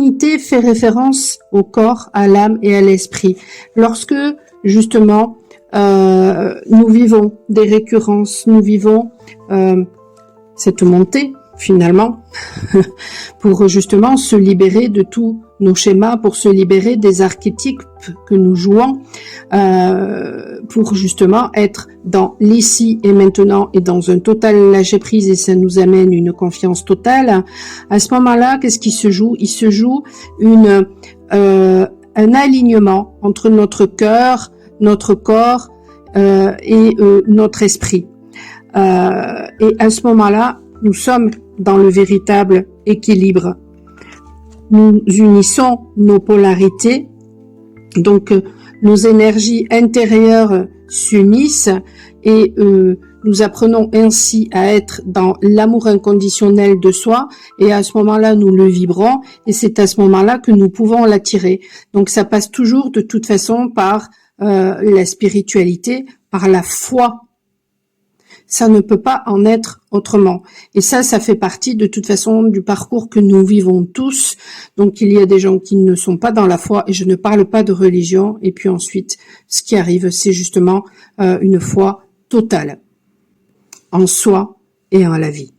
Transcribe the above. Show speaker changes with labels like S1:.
S1: Trinité fait référence au corps, à l'âme et à l'esprit. Lorsque, justement, nous vivons des récurrences, nous vivons cette montée, finalement, pour justement se libérer de tous nos schémas, pour se libérer des archétypes que nous jouons, pour justement être dans l'ici et maintenant et dans un total lâcher-prise, et ça nous amène une confiance totale. À ce moment-là, qu'est-ce qui se joue? Il se joue un alignement entre notre cœur, notre corps et notre esprit. Et à ce moment-là, nous sommes dans le véritable équilibre. Nous unissons nos polarités, donc nos énergies intérieures s'unissent et nous apprenons ainsi à être dans l'amour inconditionnel de soi, et à ce moment-là, nous le vibrons, et c'est à ce moment-là que nous pouvons l'attirer. Donc ça passe toujours de toute façon par la spiritualité, par la foi. Ça ne peut pas en être autrement. Et ça fait partie de toute façon du parcours que nous vivons tous. Donc il y a des gens qui ne sont pas dans la foi, et je ne parle pas de religion. Et puis ensuite, ce qui arrive, c'est justement une foi totale en soi et en la vie.